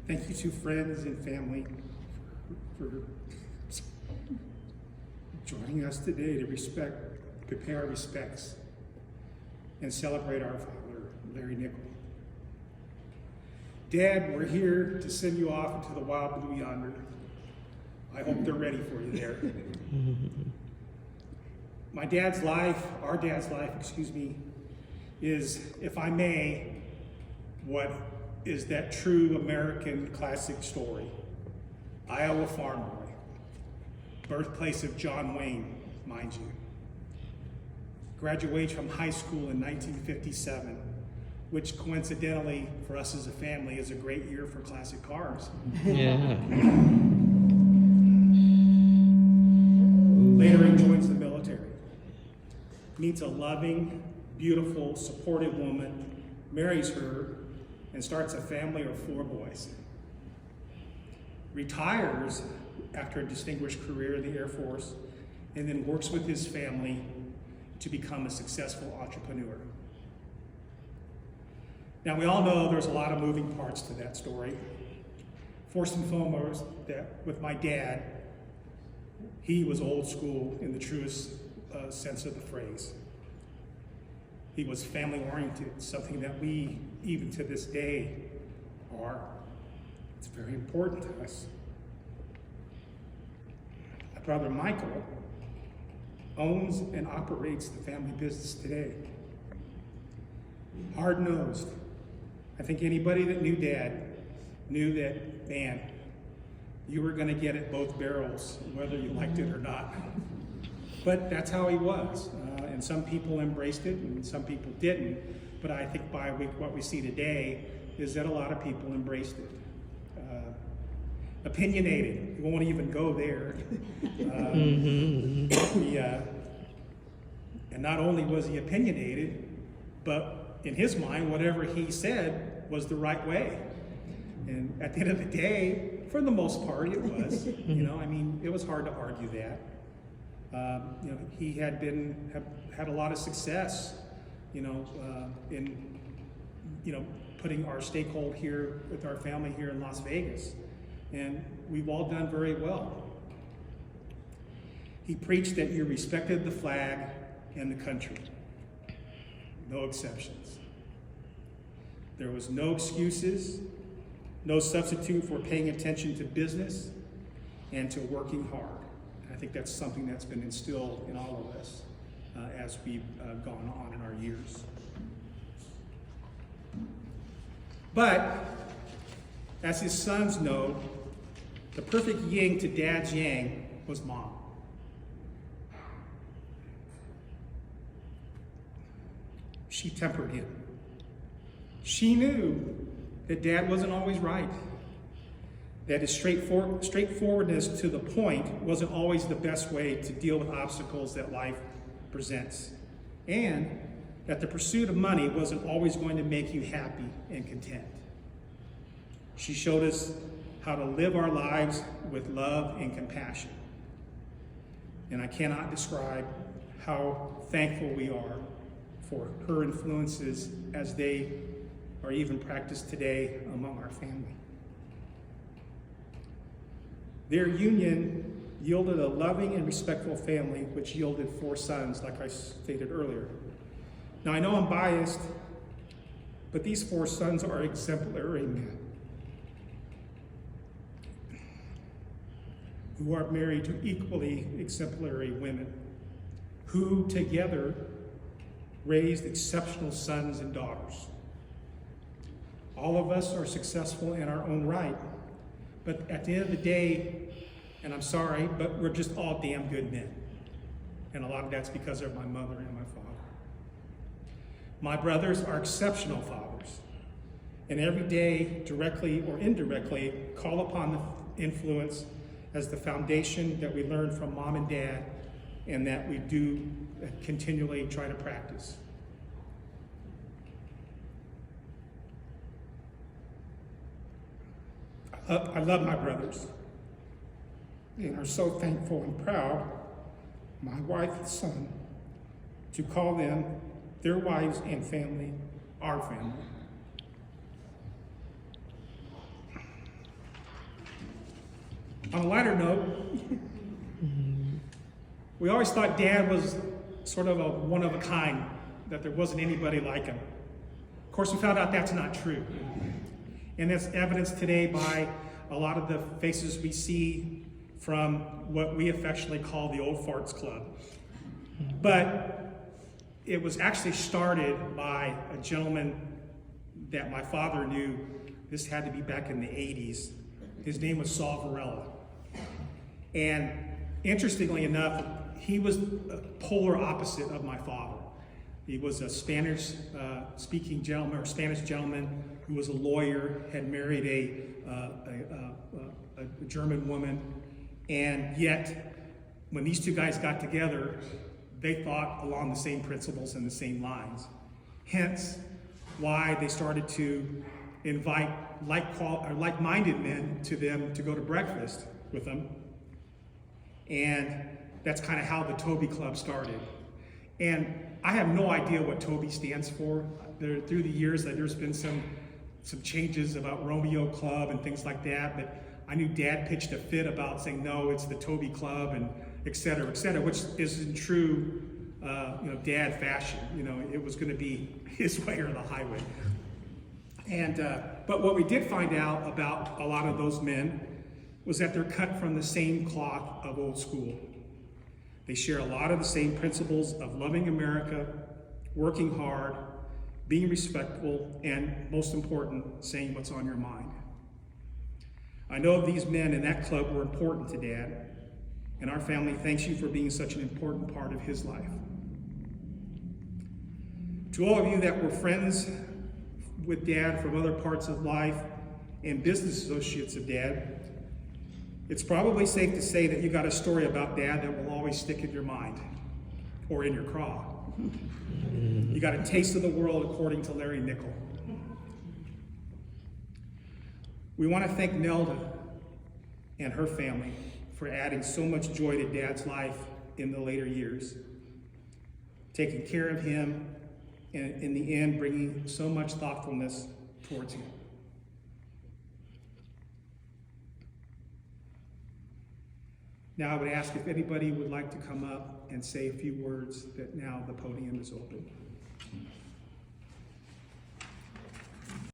Thank you to friends and family for joining us today to pay our respects and celebrate our father, Larry Nicholl. Dad, we're here to send you off into the wild blue yonder. I hope they're ready for you there. Our dad's life, is, if I may, what is that true American classic story. Iowa farm boy, birthplace of John Wayne, mind you. Graduates from high school in 1957, which coincidentally for us as a family is a great year for classic cars. Yeah. Later he joins the military, meets a loving, beautiful, supportive woman, marries her, and starts a family of 4 boys. Retires after a distinguished career in the Air Force, and then works with his family to become a successful entrepreneur. Now, we all know there's a lot of moving parts to that story. First and foremost, that with my dad, he was old school in the truest sense of the phrase. He was family-oriented, something that we, even to this day, are. It's very important to us. My brother Michael owns and operates the family business today. Hard-nosed. I think anybody that knew Dad knew that, man, you were going to get it both barrels, whether you liked it or not. But that's how he was. And some people embraced it and some people didn't. But I think by what we see today is that a lot of people embraced it. Opinionated, we won't even go there. And not only was he opinionated, but in his mind, whatever he said was the right way. And at the end of the day, for the most part, it was. It was hard to argue that. He had had a lot of success, in putting our stakehold here with our family here in Las Vegas, and we've all done very well. He preached that you respected the flag and the country, no exceptions. There was no excuses, no substitute for paying attention to business and to working hard. I think that's something that's been instilled in all of us as we've gone on in our years. But, as his sons know, the perfect yin to Dad's yang was Mom. She tempered him. She knew that Dad wasn't always right, that his straightforwardness to the point wasn't always the best way to deal with obstacles that life presents, and that the pursuit of money wasn't always going to make you happy and content. She showed us how to live our lives with love and compassion. And I cannot describe how thankful we are for her influences as they are even practiced today among our family. Their union yielded a loving and respectful family, which yielded 4 sons, like I stated earlier. Now, I know I'm biased, but these 4 sons are exemplary men who are married to equally exemplary women, who together raised exceptional sons and daughters. All of us are successful in our own right, but at the end of the day, and I'm sorry, but we're just all damn good men. And a lot of that's because of my mother and my father. My brothers are exceptional fathers, and every day, directly or indirectly, call upon the influence as the foundation that we learn from Mom and Dad, and that we do continually try to practice. I love my brothers, and are so thankful and proud, my wife and son, to call them, their wives and family, our family. On a lighter note, we always thought Dad was sort of a one of a kind, that there wasn't anybody like him. Of course, we found out that's not true. And that's evidenced today by a lot of the faces we see from what we affectionately call the Old Farts Club. But it was actually started by a gentleman that my father knew. This had to be back in the 80s. His name was Saul Varela. And interestingly enough, he was a polar opposite of my father. He was a Spanish speaking gentleman, or Spanish gentleman, who was a lawyer, had married a German woman, and yet when these two guys got together, they thought along the same principles and the same lines. Hence why they started to invite like-minded men to them to go to breakfast with them. And that's kind of how the Toby Club started. And I have no idea what Toby stands for. Through the years, there's been some changes about Romeo Club and things like that, but I knew Dad pitched a fit about saying, no, it's the Toby Club, and et cetera, which is in true Dad fashion. It was going to be his way or the highway. And but what we did find out about a lot of those men was that they're cut from the same cloth of old school. They share a lot of the same principles of loving America, working hard, being respectful, and most important, saying what's on your mind. I know these men in that club were important to Dad, and our family thanks you for being such an important part of his life. To all of you that were friends with Dad from other parts of life and business associates of Dad, it's probably safe to say that you got a story about Dad that will always stick in your mind or in your craw. You got a taste of the world, according to Larry Nicholl. We want to thank Nelda and her family for adding so much joy to Dad's life in the later years, taking care of him, and in the end, bringing so much thoughtfulness towards him. Now I would ask if anybody would like to come up and say a few words, that now the podium is open.